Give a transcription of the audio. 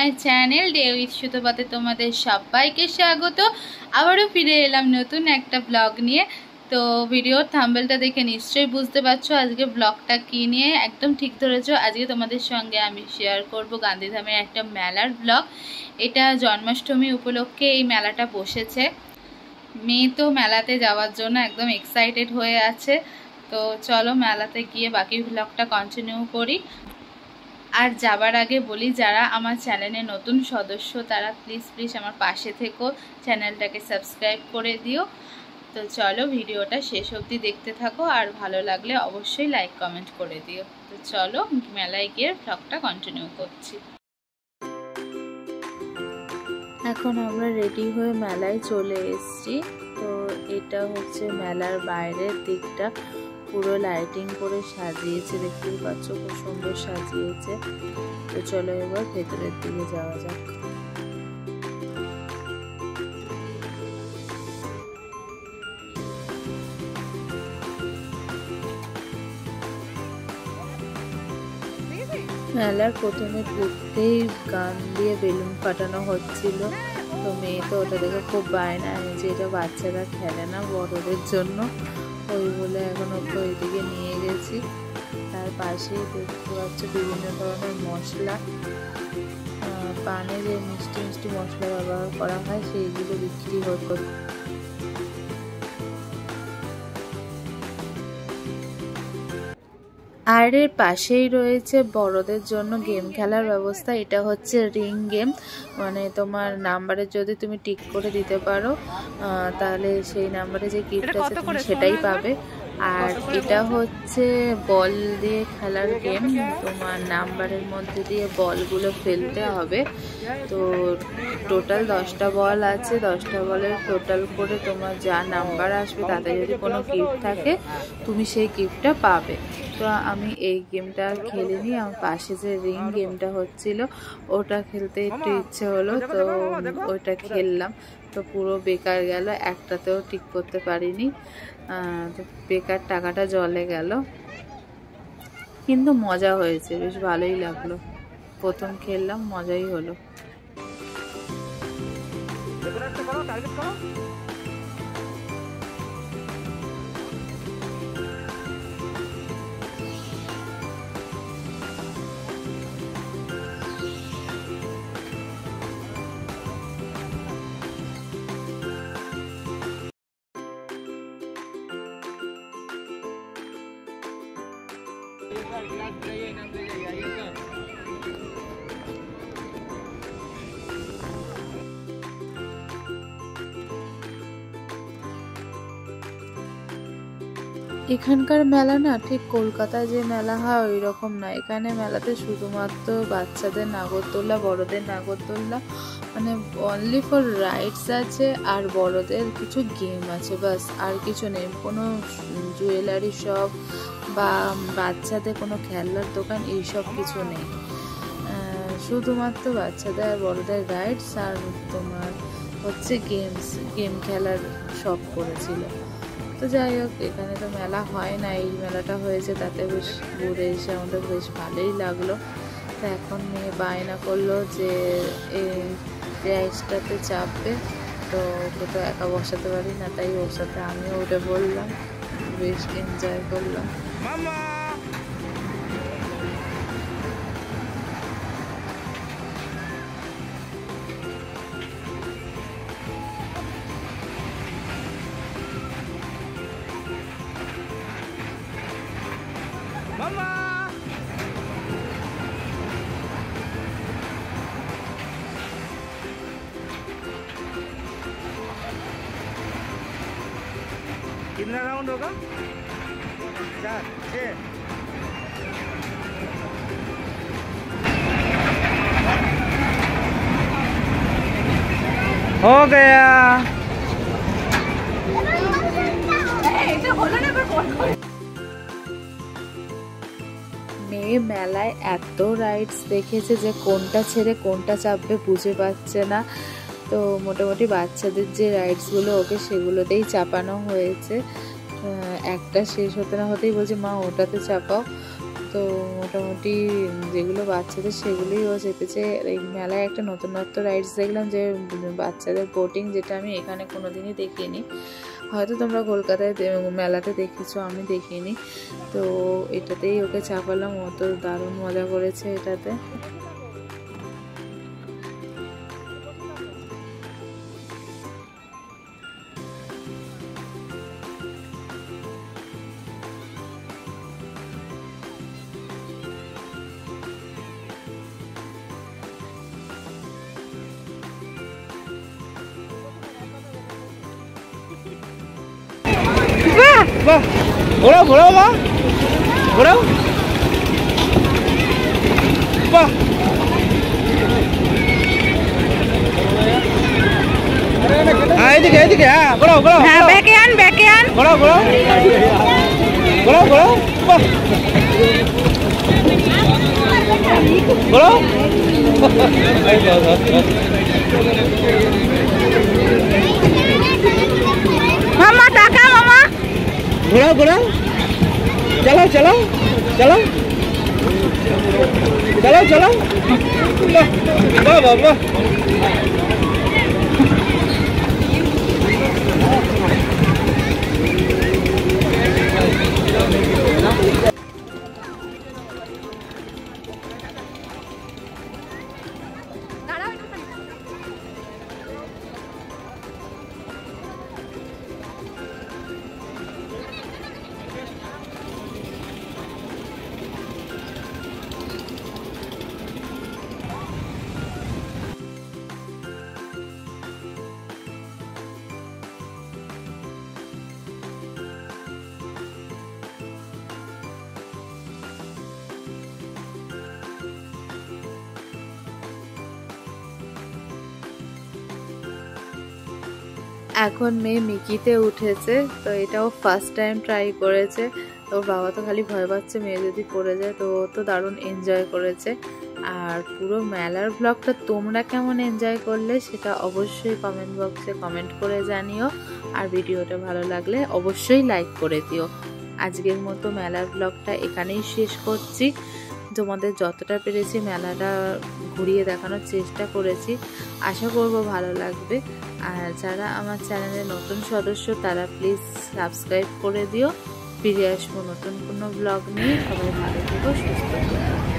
My channel day with সুতোপাতে তোমাদের সবাইকে স্বাগত। আবারও ফিরে এলাম নতুন একটা ব্লগ নিয়ে। তো ভিডিওর থাম্বনেলটা দেখে নিশ্চয়ই বুঝতে পারছো আজকে ব্লগটা কী নিয়ে। একদম ঠিক ধরেছো, আজকে তোমাদের সঙ্গে আমি শেয়ার করব গান্ধীধামের একটা মেলার ব্লগ। এটা জন্মাষ্টমী উপলক্ষে এই মেলাটা বসেছে। মেয়ে তো মেলাতে যাওয়ার জন্য একদম এক্সাইটেড হয়ে আছে। তো চলো মেলাতে গিয়ে বাকি ব্লগটা কন্টিনিউ করি। আর যাবার আগে বলি, যারা আমার চ্যানেলে নতুন সদস্য তারা প্লিজ আমার পাশে থেকো, চ্যানেলটাকে সাবস্ক্রাইব করে দিও। তো চলো ভিডিওটা শেষ অবধি দেখতে থাকো, আর ভালো লাগলে অবশ্যই লাইক কমেন্ট করে দিও। তো চলো মেলায় গিয়ে ব্লগটা কন্টিনিউ করছি। এখন আমরা রেডি হয়ে মেলায় চলে এসেছি। তো এটা হচ্ছে মেলার বাইরের দিকটা, পুরো লাইটিং করে সাজিয়েছে, দেখতেই পাচ্ছ খুব সুন্দর সাজিয়েছে। তো চলো এবার ভেতরের দিকে যাওয়া যাক। মেলার প্রথমে ঢুকতেই গান দিয়ে বেলুন ফাটানো হচ্ছিল। তো মেয়ে তো ওটা দেখে খুব বায়না, যে এটা বাচ্চারা খেলে না, বড়দের জন্য, ওই বলে এখন ওকে ওইদিকে নিয়ে গেছি। তার পাশেই দেখতে পাচ্ছ বিভিন্ন ধরনের মশলা, পানে যে মিষ্টি মিষ্টি মশলা ব্যবহার করা হয় সেইগুলো বিক্রি হতো। আর এর পাশেই রয়েছে বড়দের জন্য গেম খেলার ব্যবস্থা। এটা হচ্ছে রিং গেম, মানে তোমার নাম্বারে যদি তুমি টিক করে দিতে পারো তাহলে সেই নাম্বারে যে গিফট আছে তুমি সেটাই পাবে। আর এটা হচ্ছে বল দিয়ে খেলার গেম, তোমার নাম্বারের মধ্যে দিয়ে বলগুলো ফেলতে হবে। তো টোটাল 10টা বল আছে, 10টা বলের টোটাল করে তোমার যা নাম্বার আসবে তাতে যদি কোনো গিফট থাকে তুমি সেই গিফটটা পাবে। তো আমি এই গেমটা খেলিনি, আমার পাশে যে রিং গেমটা হচ্ছিল ওটা খেলতে একটু ইচ্ছে হলো, তো ওইটা খেললাম। তো পুরো বেকার গেল, একটাতেও ঠিক করতে পারিনি, তো বেকার টাকাটা জলে গেল। কিন্তু মজা হয়েছে, বেশ ভালোই লাগলো। প্রথম খেললাম, মজাই হলো। এখানকার মেলা না ঠিক কলকাতায় যে মেলা হয় ওই রকম না। এখানে মেলাতে শুধুমাত্র বাচ্চাদের নাগরদোল্লা, বড়দের নাগরদোল্লা, মানে অনলি ফর রাইডস আছে, আর বড়দের কিছু গেম আছে, বাস আর কিছু নেই। কোনো জুয়েলারি শপ বা বাচ্চাদের কোনো খেলনার দোকান এইসব কিছু নেই। শুধুমাত্র বাচ্চাদের আর বড়দের রাইডস আর তোমার হচ্ছে গেম খেলার শপ করেছিল। তো যাই হোক, এখানে তো মেলা হয় না, এই মেলাটা হয়েছে, তাতে বেশ ঘুরে এসে আমাদের বেশ ভালোই লাগলো। তো এখন মেয়ে বায়না করলো যে এই রাইডসটাতে চাপবে, তো ওকে তো একা বসাতে পারি না, তাই ওর সাথে আমিও উঠে বললাম, বেশ এনজয় করলাম। कितना राउंड होगा? 4 6 हो गया। মেয়ে মেলায় এত রাইডস দেখেছে যে কোনটা ছেড়ে কোনটা চাপবে বুঝে পাচ্ছে না। তো মোটামুটি বাচ্চাদের যে রাইডসগুলো ওকে সেগুলোতেই চাপানো হয়েছে। একটা শেষ হতে না হতেই বলছে মা ওটাতে চাপাও। তো তো মোটামুটি যেগুলো বাচ্চাদের সেগুলোই ও চেপেছে। এই মেলায় একটা নতুনত্ব রাইডস দেখলাম যে বাচ্চাদের বোটিং, যেটা আমি এখানে কোনোদিনই দেখিনি। হয়তো তোমরা কলকাতায় মেলাতে দেখেছো, আমি দেখিনি। তো এটাতেই ওকে চাপালাম, ও তো দারুণ মজা করেছে এটাতে। বাহ, ঘোরাও ঘোরাও মা, ঘোরাও। বাহ, এদিকে এদিকে, হ্যাঁ ঘোরাও ঘোরাও, হ্যাঁ ব্যাকে আন ঘোরাও ঘোরাও ঘোরাও ঘোরাও। বাহ, ঘোরাও। মামা টাকা মামা ঘোরাও ঘোরাও, চালাও চালাও চালাও চালাও চালাও। বাহ বাহ বাহ। এখন মেয়ে মিকিতে উঠেছে, তো এটাও ফার্স্ট টাইম ট্রাই করেছে। ওর বাবা তো খালি ভয় পাচ্ছে মেয়ে যদি পড়ে যায়, তো ও তো দারুণ এনজয় করেছে। আর পুরো মেলার ব্লগটা তোমরা কেমন এনজয় করলে সেটা অবশ্যই কমেন্ট বক্সে কমেন্ট করে জানিও। আর ভিডিওটা ভালো লাগলে অবশ্যই লাইক করে দিও। আজকের মতো মেলার ব্লগটা এখানেই শেষ করছি। তোমাদের যতটা পেরেছি মেলাটা ঘুরিয়ে দেখানোর চেষ্টা করেছি, আশা করব ভালো লাগবে। আর যারা আমার চ্যানেলের নতুন সদস্য তারা প্লিজ সাবস্ক্রাইব করে দিও। ফিরে আসবো নতুন কোনো ব্লগ নিয়ে। সবাই ভালো থেকো, সুস্থ থেকো।